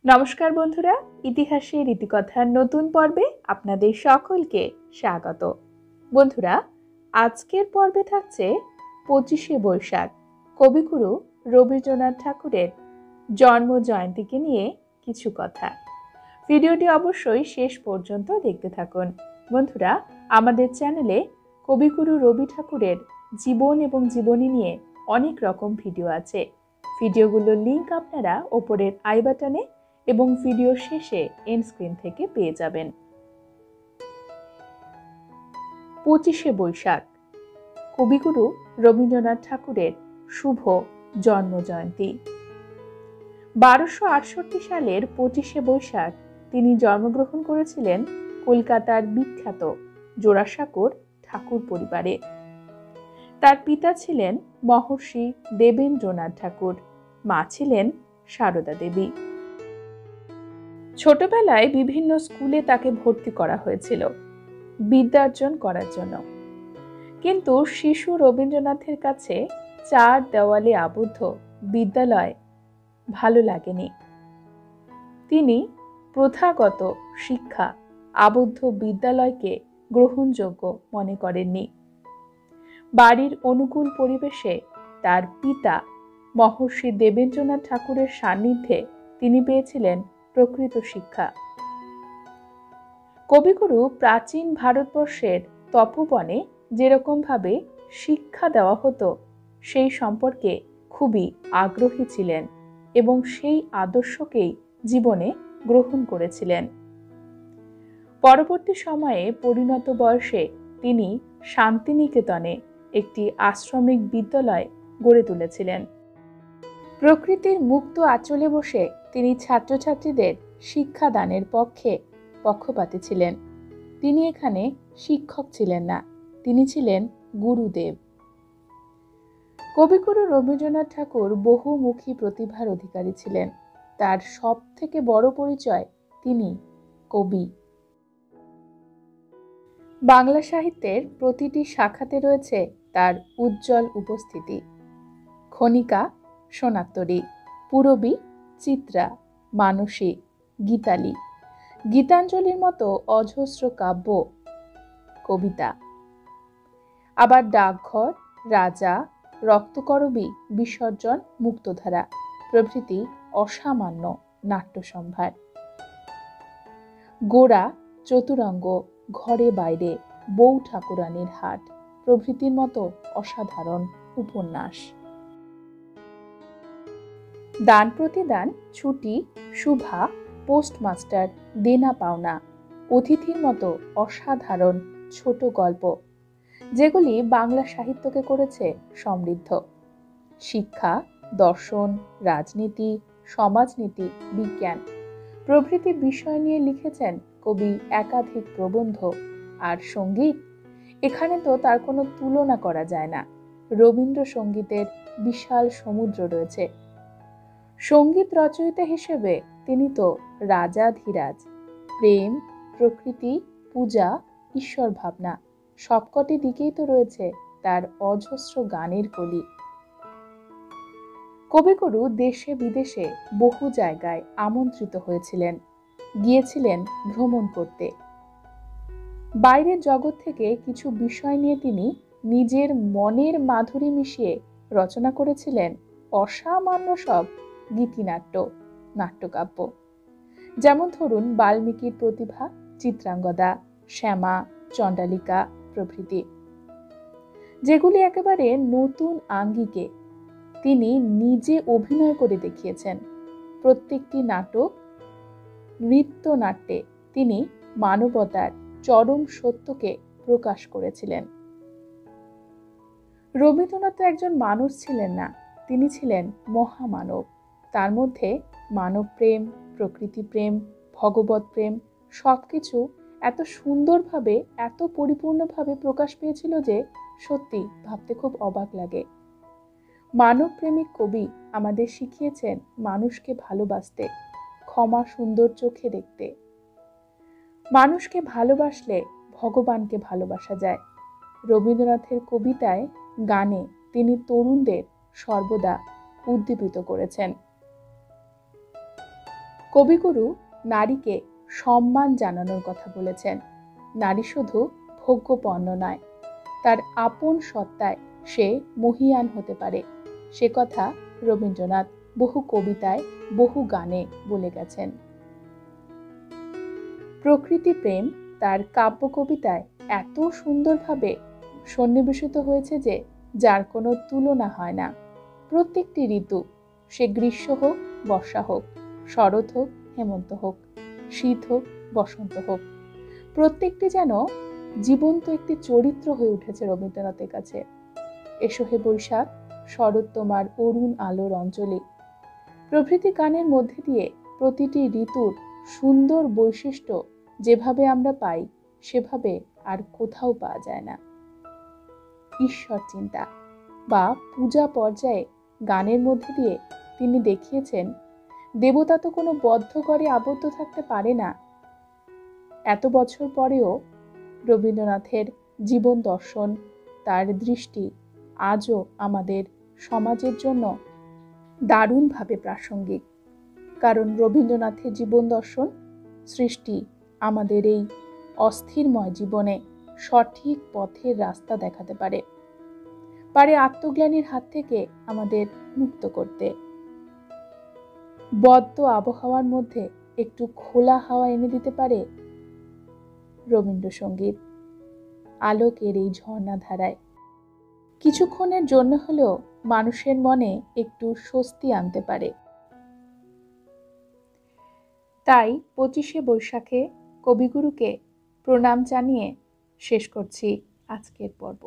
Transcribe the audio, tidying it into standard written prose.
নমস্কার বন্ধুরা, ইতিহাসের ইতিকথার নতুন পর্বে আপনাদের সকলকে স্বাগত। বন্ধুরা, আজকের পর্বে থাকছে 25শে বৈশাখ কবিগুরু রবীন্দ্রনাথ ঠাকুরের জন্ম জয়ন্তীকে নিয়ে কিছু কথা। ভিডিওটি অবশ্যই শেষ পর্যন্ত দেখতে থাকুন। বন্ধুরা, আমাদের চ্যানেলে কবিগুরু রবি ঠাকুরের জীবন এবং জীবনী নিয়ে অনেক রকম ভিডিও আছে। ভিডিওগুলোর লিংক আপনারা ওপরের আই বাটনে এবং ভিডিও শেষে এন্ড স্ক্রিন থেকে পেয়ে যাবেন। 25শে বৈশাখ কবিগুরু রবীন্দ্রনাথ ঠাকুরের শুভ জন্ম জয়ন্তী। 1268 সালের 25শে বৈশাখ তিনি জন্মগ্রহণ করেছিলেন কলকাতার বিখ্যাত জোড়াসাঁকোর ঠাকুর পরিবারে। তার পিতা ছিলেন মহর্ষি দেবেন্দ্রনাথ ঠাকুর, মা ছিলেন সারদা দেবী। ছোটবেলায় বিভিন্ন স্কুলে তাকে ভর্তি করা হয়েছিল বিদ্যার্জন করার জন্য, কিন্তু শিশু রবীন্দ্রনাথের কাছে চার দেওয়ালে আবদ্ধ বিদ্যালয় ভালো লাগেনি। তিনি প্রথাগত শিক্ষা আবদ্ধ বিদ্যালয়কে গ্রহণযোগ্য মনে করেননি। বাড়ির অনুকূল পরিবেশে তার পিতা মহর্ষি দেবেন্দ্রনাথ ঠাকুরের সান্নিধ্যে তিনি পেয়েছিলেন প্রকৃত শিক্ষা। কবিগুরু প্রাচীন ভারতবর্ষের তপোবনে যেরকম ভাবে শিক্ষা দেওয়া হতো সেই সম্পর্কে খুবই আগ্রহী ছিলেন এবং সেই আদর্শকেই জীবনে গ্রহণ করেছিলেন। পরবর্তী সময়ে পরিণত বয়সে তিনি শান্তিনিকেতনে একটি আশ্রমিক বিদ্যালয় গড়ে তুলেছিলেন। প্রকৃতির মুক্ত আঁচলে বসে তিনি ছাত্রছাত্রীদের শিক্ষাদানের পক্ষপাতী ছিলেন। তিনি এখানে শিক্ষক ছিলেন না, তিনি ছিলেন গুরুদেব। কবিগুরু রবীন্দ্রনাথ ঠাকুর বহুমুখী প্রতিভার অধিকারী ছিলেন। তার সব থেকে বড় পরিচয় তিনি কবি। বাংলা সাহিত্যের প্রতিটি শাখাতে রয়েছে তার উজ্জ্বল উপস্থিতি। খনিকা, সোনাত্তরী, পূরবী, চিত্রা, মানসী, গীতালি, গীতাঞ্জলির মতো অজস্র কাব্য, কবিতা, আবার ডাকঘর, রাজা, রক্তকরবী, বিসর্জন, মুক্তধারা প্রভৃতি অসামান্য নাট্যসম্ভার। গোরা, চতুরঙ্গ, ঘরে বাইরে, বউ ঠাকুরানীর হাট প্রভৃতির মতো অসাধারণ উপন্যাস। দান প্রতিদান, ছুটি, শুভা, পোস্টমাস্টার, দেনা পাওনা, অতিথির মতো অসাধারণ ছোট গল্প, যেগুলি বাংলা সাহিত্যকে করেছে সমৃদ্ধ। শিক্ষা, দর্শন, রাজনীতি, সমাজনীতি, বিজ্ঞান প্রভৃতি বিষয় নিয়ে লিখেছেন কবি একাধিক প্রবন্ধ। আর সঙ্গীত, এখানে তো তার কোনো তুলনা করা যায় না। রবীন্দ্রসঙ্গীতের বিশাল সমুদ্র রয়েছে। সঙ্গীত রচয়িতা হিসেবে তিনি তো রাজাধিরাজ। প্রেম, প্রকৃতি, পূজা, ঈশ্বর ভাবনা সবকটি দিকেই তো রয়েছে তার অজস্র গানের কলি। কবিগুরু দেশে বিদেশে বহু জায়গায় আমন্ত্রিত হয়েছিলেন, গিয়েছিলেন ভ্রমণ করতে। বাইরের জগৎ থেকে কিছু বিষয় নিয়ে তিনি নিজের মনের মাধুরী মিশিয়ে রচনা করেছিলেন অসামান্য সব গীতিনাট্য, নাট্যকাব্য। যেমন ধরুন বাল্মীকির প্রতিভা, চিত্রাঙ্গদা, শ্যামা, চণ্ডালিকা প্রভৃতি, যেগুলি একেবারে নতুন আঙ্গিকে তিনি নিজে অভিনয় করে দেখিয়েছেন। প্রত্যেকটি নাটক, নৃত্যনাট্যে তিনি মানবতার চরম সত্যকে প্রকাশ করেছিলেন। রবীন্দ্রনাথ একজন মানুষ ছিলেন না, তিনি ছিলেন মহামানব। তার মধ্যে মানব প্রেম, প্রকৃতি প্রেম, ভগবত প্রেম সবকিছু এত সুন্দরভাবে, এত পরিপূর্ণভাবে প্রকাশ পেয়েছিল যে সত্যি ভাবতে খুব অবাক লাগে। মানব প্রেমিক কবি আমাদের শিখিয়েছেন মানুষকে ভালোবাসতে, ক্ষমা সুন্দর চোখে দেখতে। মানুষকে ভালোবাসলে ভগবানকে ভালোবাসা যায়। রবীন্দ্রনাথের কবিতায়, গানে তিনি তরুণদের সর্বদা উদ্দীপিত করেছেন। কবিগুরু নারীকে সম্মান জানানোর কথা বলেছেন। নারী শুধু ভোগ্যপণ্য নয়, তার আপন সত্তায় সে মহীয়ান হতে পারে। সে কথা রবীন্দ্রনাথ বহু কবিতায়, বহু গানে বলে গেছেন। প্রকৃতি প্রেম তার কাব্য কবিতায় এত সুন্দরভাবে সন্নিবেশিত হয়েছে যে যার কোনো তুলনা হয় না। প্রত্যেকটি ঋতু, সে গ্রীষ্ম হোক, বর্ষা হোক, শরৎ হোক, হেমন্ত হোক, শীত হোক, বসন্ত হোক, প্রত্যেকটি যেন জীবন্ত একটি চরিত্র হয়ে উঠেছে রবীন্দ্রনাথের কাছে। এসো হে বৈশাখ, শরৎ তোমার অরুণ আলোর অঞ্জলি প্রভৃতি গানের মধ্যে দিয়ে প্রতিটি ঋতুর সুন্দর বৈশিষ্ট্য যেভাবে আমরা পাই, সেভাবে আর কোথাও পাওয়া যায় না। ঈশ্বর চিন্তা বা পূজা পর্যায়ে গানের মধ্যে দিয়ে তিনি দেখিয়েছেন, দেবতা তো কোনো বদ্ধ ঘরে আবদ্ধ থাকতে পারে না। এত বছর পরেও রবীন্দ্রনাথের জীবন দর্শন, তার দৃষ্টি আজও আমাদের সমাজের জন্য দারুণভাবে প্রাসঙ্গিক। কারণ রবীন্দ্রনাথের জীবন দর্শন সৃষ্টি আমাদের এই অস্থিরময় জীবনে সঠিক পথের রাস্তা দেখাতে পারে, আত্মগ্লানির হাত থেকে আমাদের মুক্ত করতে। বদ্ধ আবহাওয়ার মধ্যে একটু খোলা হাওয়া এনে দিতে পারে রবীন্দ্রসঙ্গীত। আলোকের এই ঝর্ণা ধারায় কিছুক্ষণের জন্য হলেও মানুষের মনে একটু স্বস্তি আনতে পারে। তাই 25শে বৈশাখে কবিগুরুকে প্রণাম জানিয়ে শেষ করছি আজকের পর্ব।